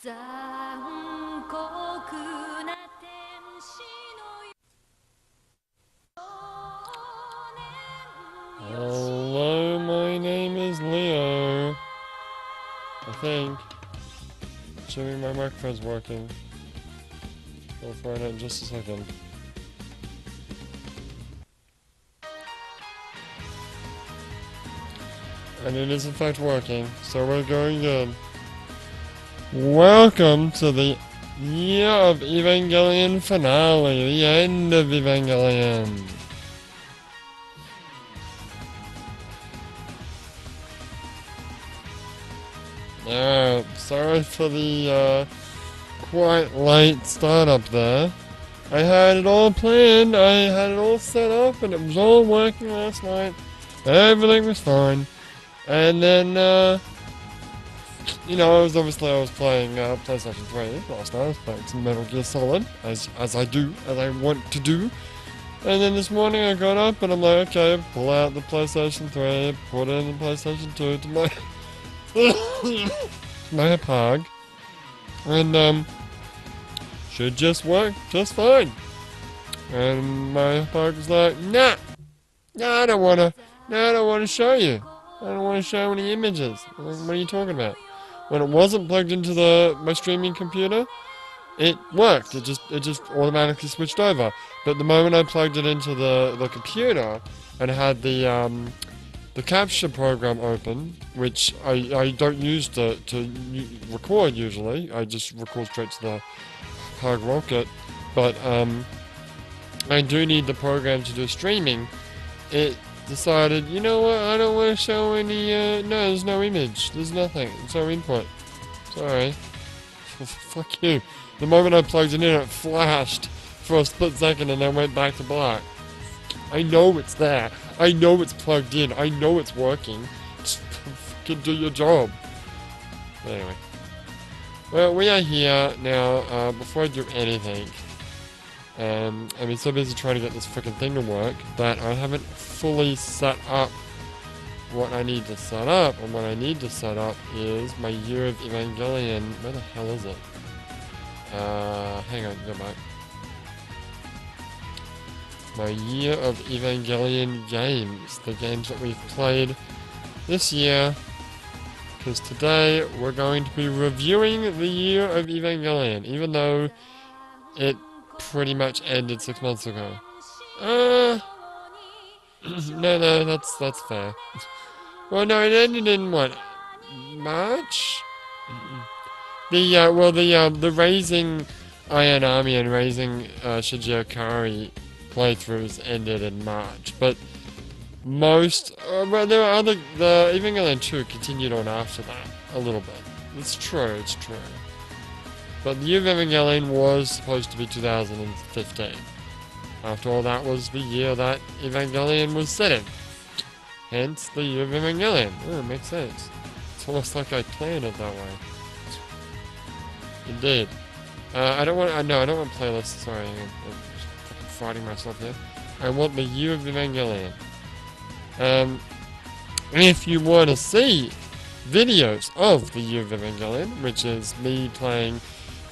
Hello, my name is Leo. I think. Assuming my microphone's working. I'll find out in just a second. And it is in fact working, so we're going good. Welcome to the Year of Evangelion finale, the end of Evangelion. Sorry for the quite late startup there. I had it all planned, I had it all set up, and it was all working last night. Everything was fine. And then, you know, I was playing PlayStation 3 last night. I was playing some Metal Gear Solid, as I want to do. And then this morning I got up and I'm like, okay, pull out the PlayStation 3, put it in the PlayStation 2 to my my Pog, and should just work just fine. And my Pog was like, nah, I don't wanna show you. I don't want to show any images. What are you talking about? When it wasn't plugged into my streaming computer, it worked. It just automatically switched over. But the moment I plugged it into the computer and had the capture program open, which I don't use to record usually. I just record straight to the Hug Rocket. But I do need the program to do streaming. It decided, you know what, I don't want to show any, no, there's no image, there's nothing, there's no input. Sorry. Fuck you. The moment I plugged it in, it flashed for a split second and then went back to black. I know it's there. I know it's plugged in. I know it's working. Just fucking do your job. But anyway. Well, we are here now, before I do anything. I've been so busy trying to get this freaking thing to work that I haven't fully set up what I need to set up. And what I need to set up is my Year of Evangelion. Where the hell is it? Hang on, go back. My Year of Evangelion games. The games that we've played this year. Because today we're going to be reviewing the Year of Evangelion. Even though it pretty much ended 6 months ago. No, that's fair. Well, no, it ended in what? March? The raising Iron Army and raising Shinji Ikari playthroughs ended in March, but most, well, there are the Evangelion 2 continued on after that, a little bit. It's true. But the Year of Evangelion was supposed to be 2015. After all, that was the year that Evangelion was set in. Hence, the Year of Evangelion. Oh, it makes sense. It's almost like I planned it that way. Indeed. I don't want playlists. Sorry, I'm fucking fighting myself here. I want the Year of Evangelion. If you want to see videos of the Year of Evangelion, which is me playing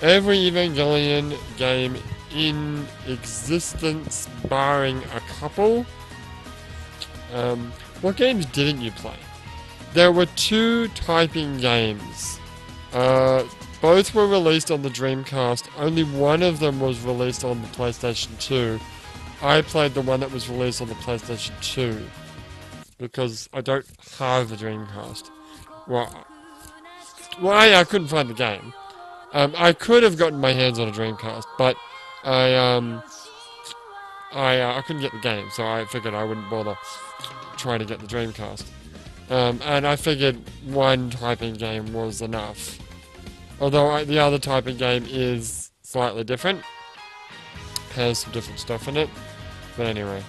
every Evangelion game in existence, barring a couple. What games didn't you play? There were 2 typing games. Both were released on the Dreamcast. Only one of them was released on the PlayStation 2. I played the one that was released on the PlayStation 2. Because I don't have a Dreamcast. Well, I couldn't find the game. I could have gotten my hands on a Dreamcast, but I couldn't get the game, so I figured I wouldn't bother trying to get the Dreamcast. And I figured one typing game was enough. Although the other typing game is slightly different. Has some different stuff in it. But anyway.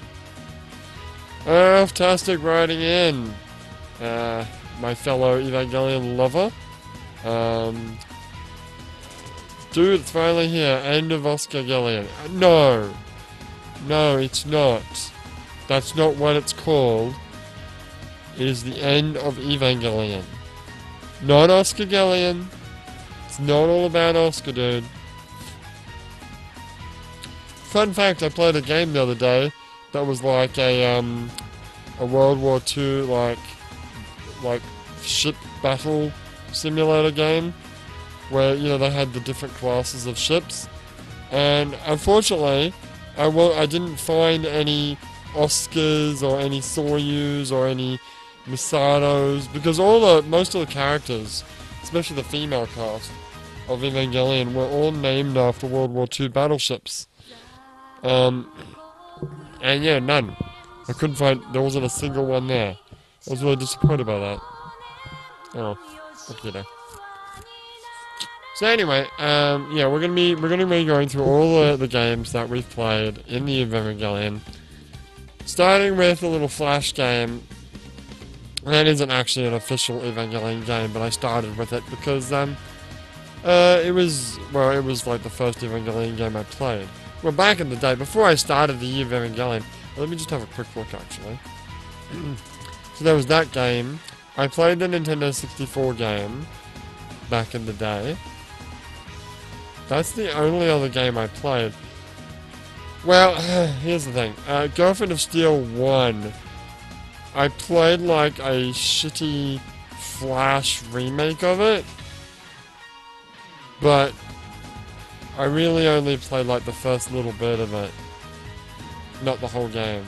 Fantastic writing in. My fellow Evangelion lover. Dude, it's finally here. End of Evangelion. No, it's not. That's not what it's called. It is the end of Evangelion. Not Evangelion. It's not all about Oscar, dude. Fun fact, I played a game the other day that was like a World War II like ship battle simulator game where, you know, they had the different classes of ships, and unfortunately I didn't find any Oscars or any Soyuz or any Misatos, because most of the characters, especially the female cast of Evangelion, were all named after World War II battleships. And yeah, none. I couldn't find, there wasn't a single one there. I was really disappointed by that. Oh, look at that. So anyway, yeah, we're gonna be going through all the games that we've played in the Evangelion, starting with a little flash game. That isn't actually an official Evangelion game, but I started with it because it was like the first Evangelion game I played. Well, back in the day, before I started the Year of Evangelion, let me just have a quick look actually. So there was that game. I played the Nintendo 64 game back in the day. That's the only other game I played. Well, here's the thing. Girlfriend of Steel 1. I played like a shitty Flash remake of it. But I really only played like the first little bit of it. Not the whole game.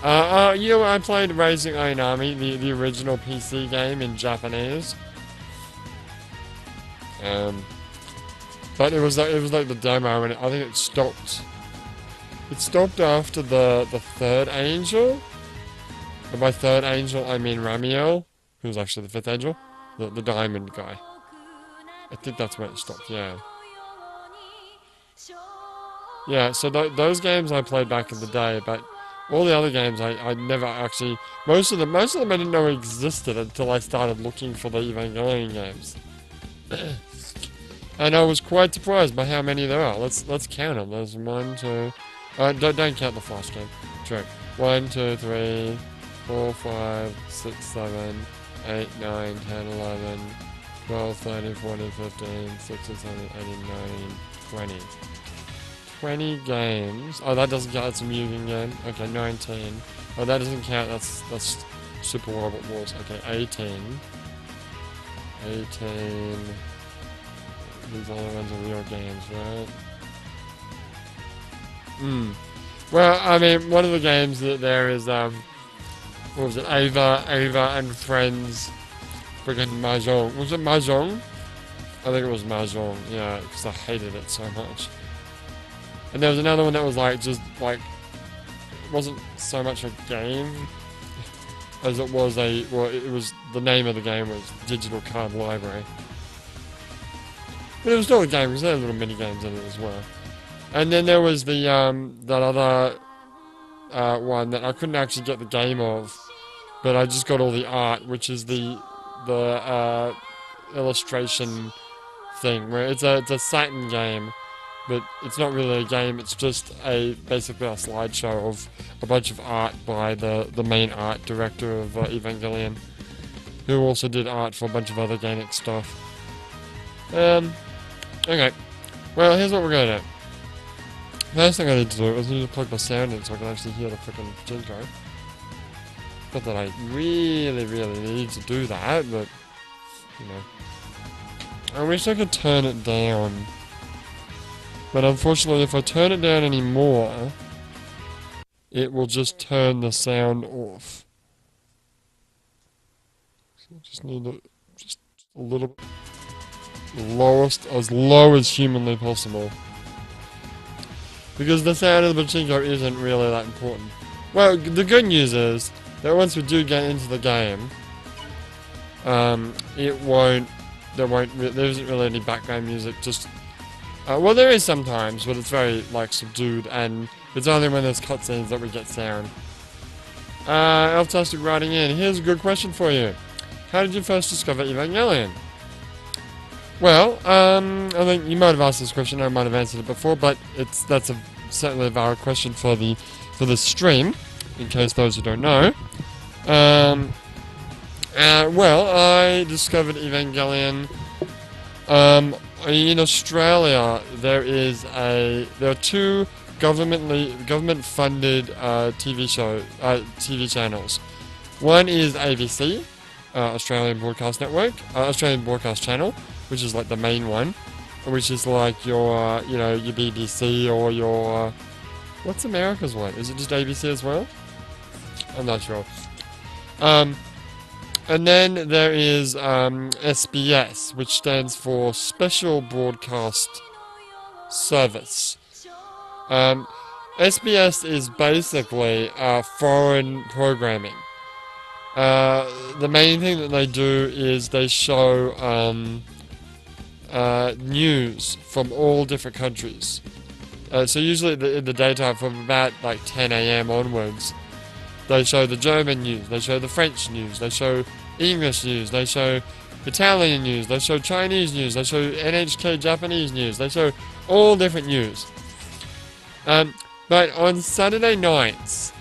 You know, I played Raising Iron Army, the original PC game in Japanese. But it was like the demo, and I think it stopped. It stopped after the third angel. And by third angel, I mean Ramiel, who's actually the fifth angel, the diamond guy. I think that's where it stopped. Yeah. Yeah. So those games I played back in the day, but all the other games I never actually. Most of them I didn't know existed until I started looking for the Evangelion games. And I was quite surprised by how many there are. Let's count them. There's 1, 2. Don't count the Flash game. Joke. 1, 2, 3, 4, 5, 6, 7, 8, 9, 10, 11, 12, 13, 14, 15, 16, 17, 18, 19, 20. 20 games. Oh, that doesn't count. That's a Mugen game. Okay, 19. Oh, that doesn't count. That's Super Robot Wars. Okay, 18. 18. These other ones are real games, right? Well, I mean, one of the games that there is, what was it? Ava and Friends. Friggin' Mahjong. Was it Mahjong? I think it was Mahjong, yeah, because I hated it so much. And there was another one that was like, just like, it wasn't so much a game as it was it was, the name of the game was Digital Card Library. But it was still a game, because there were little mini games in it as well. And then there was the, that other, one that I couldn't actually get the game of, but I just got all the art, which is the illustration thing, where it's a Saturn game, but it's not really a game, it's just basically a slideshow of a bunch of art by the main art director of Evangelion, who also did art for a bunch of other Gainic stuff. Okay, well, here's what we're gonna do. First thing I need to do is I need to plug my sound in so I can actually hear the frickin' Pachinko. Not that I really need to do that, but, you know. I wish I could turn it down. But unfortunately, if I turn it down anymore, it will just turn the sound off. So I just need it just a little bit as low as humanly possible. Because the sound of the Pachinko isn't really that important. Well, the good news is that once we do get into the game, there isn't really any background music, just, well, there is sometimes, but it's very, like, subdued, and it's only when there's cutscenes that we get sound. Elftastic writing in, here's a good question for you. How did you first discover Evangelion? Well, I think you might have asked this question, I might have answered it before, but that's certainly a valid question for the stream, in case those who don't know. Well, I discovered Evangelion Um, in Australia, there are two government-funded TV channels. One is ABC, Australian Broadcast Network, Australian Broadcast Channel, which is like the main one, which is like your, your BBC or your, what's America's one? Is it just ABC as well? I'm not sure. Um, and then there is SBS, which stands for Special Broadcast Service. Um, SBS is basically foreign programming. The main thing that they do is they show news from all different countries. So usually in the daytime from about like 10 a.m. onwards, they show the German news, they show the French news, they show English news, they show Italian news, they show Chinese news, they show NHK Japanese news, they show all different news. But on Saturday nights,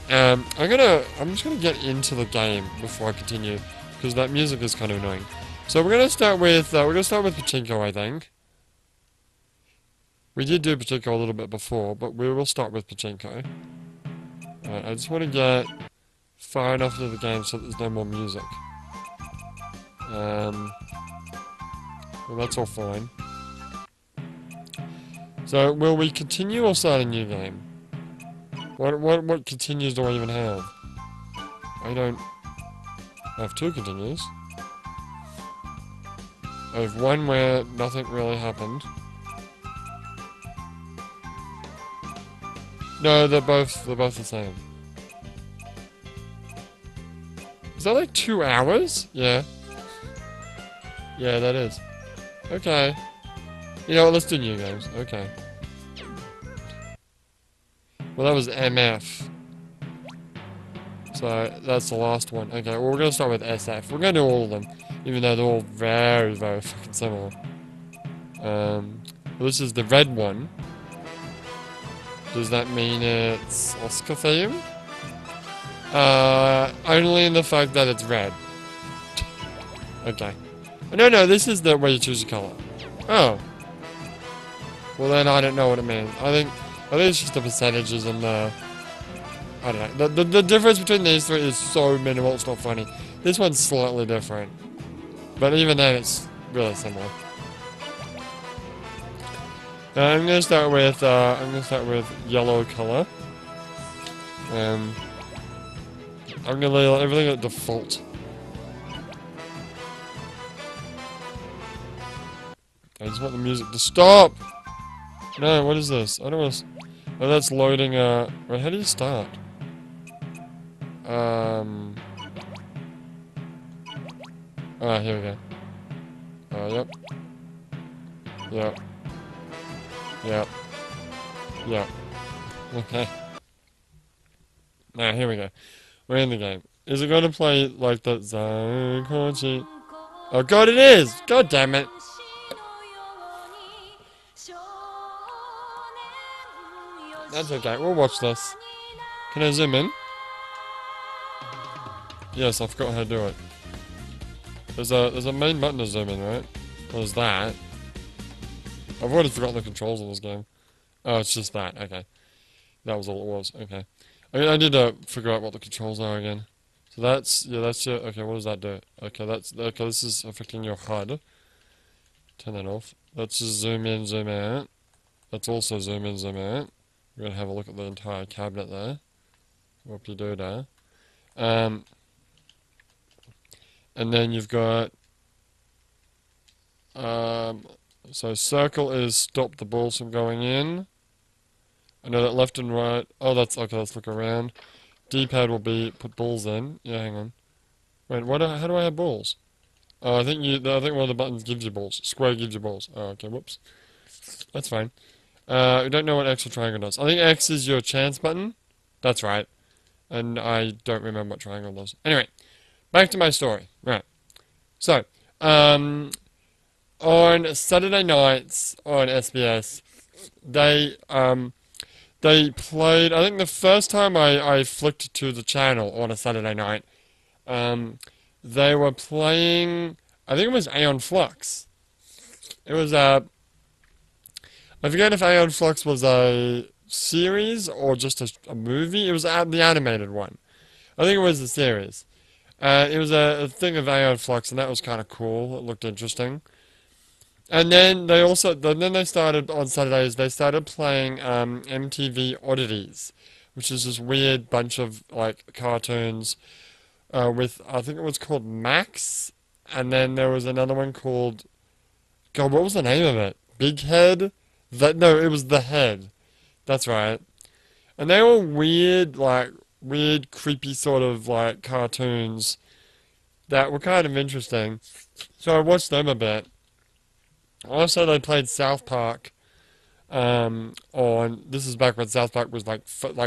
I'm just gonna get into the game before I continue, because that music is kind of annoying. So we're gonna start with Pachinko, I think. We did do Pachinko a little bit before, but we will start with Pachinko. I just want to get far enough into the game so that there's no more music. Well, that's all fine. So, will we continue or start a new game? What continues do I even have? I have two continues. I have one where nothing really happened. No, they're both the same. Is that like 2 hours? Yeah. Yeah, that is. Okay. You know what, let's do new games. Okay. Well, that was MF. So, that's the last one. Okay, well, we're gonna start with SF. We're gonna do all of them. Even though they're all very, very fucking similar. Well, this is the red one. Does that mean it's Oscar themed? Only in the fact that it's red. Okay. No, this is the way you choose a color. Oh. Well then I don't know what it means. I think it's just the percentages and the... I don't know. The difference between these three is so minimal, it's not funny. This one's slightly different. But even then, it's really similar. I'm gonna start with yellow color. I'm gonna leave everything at default. I just want the music to stop. No, what is this? I don't want to. Oh, that's loading. Wait, how do you start? Oh, here we go. Yep. Yep. Yep. Yep. Okay. Now, here we go. We're in the game. Is it going to play like that? Zankochi? Oh god, it is! God damn it! That's okay, we'll watch this. Can I zoom in? Yes, I forgot how to do it. There's a main button to zoom in, right? What is that? I've already forgotten the controls in this game. Oh, it's just that. Okay. That was all it was. Okay. I need to figure out what the controls are again. So that's your... Okay, what does that do? Okay, this is affecting your HUD. Turn that off. Let's just zoom in, zoom out. Let's also zoom in, zoom out. We're going to have a look at the entire cabinet there. Whoop-de-doo-da. And then you've got... so circle is stop the balls from going in. I know that left and right... Oh, that's... Okay, let's look around. D-pad will be put balls in. Yeah, hang on. Wait, how do I have balls? Oh, I think one of the buttons gives you balls. Square gives you balls. Oh, okay, whoops. That's fine. We don't know what X or triangle does. I think X is your chance button. That's right. And I don't remember what triangle does. Anyway, back to my story. Right. So, on Saturday nights on SBS, they played, I think the first time I flicked to the channel on a Saturday night, they were playing I think it was Aeon Flux. It was I forget if Aeon Flux was a series or just a movie. It was the animated one. I think it was the series. It was a thing of Aeon Flux, and that was kind of cool. It looked interesting. And then they started on Saturdays. They started playing MTV Oddities, which is this weird bunch of like cartoons with I think it was called Max, and then there was another one called God. What was the name of it? Big Head. That no, it was The Head. That's right. And they were weird, like weird, creepy sort of like cartoons that were kind of interesting. So I watched them a bit. Also, they played South Park. On this is back when South Park was like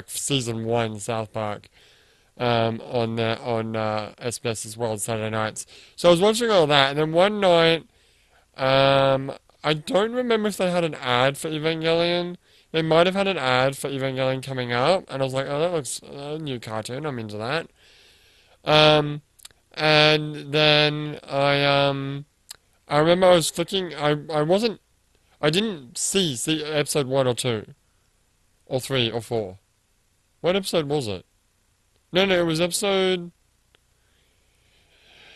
season one South Park. On SBS as well on Saturday nights. So I was watching all that, and then one night, I don't remember if they had an ad for Evangelion. They might have had an ad for Evangelion coming up, and I was like, oh, that looks a new cartoon. I'm into that. Um, and then I remember I was flicking. I wasn't. I didn't see episode one or two or three or four. What episode was it? No, no, it was episode.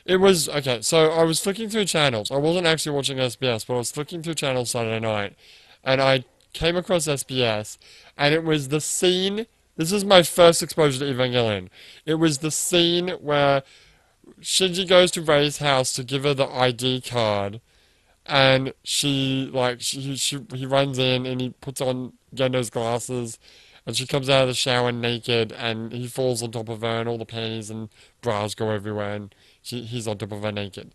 It was okay. So I was flicking through channels. I wasn't actually watching SBS, but I was flicking through channels Saturday night, and I came across SBS, and it was the scene. This is my first exposure to Evangelion. It was the scene where Shinji goes to Rei's house to give her the ID card, and he runs in and he puts on Gendo's glasses, and she comes out of the shower naked, and he falls on top of her, and all the panties and bras go everywhere, and he's on top of her naked.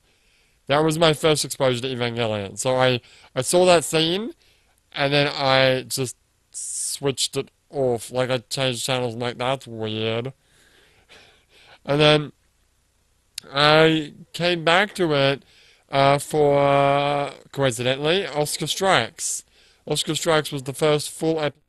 That was my first exposure to Evangelion. So I saw that scene, and then I just switched it off. Like I changed channels, and like that's weird. And then I came back to it for coincidentally Oscar Strikes. Oscar Strikes was the first full episode.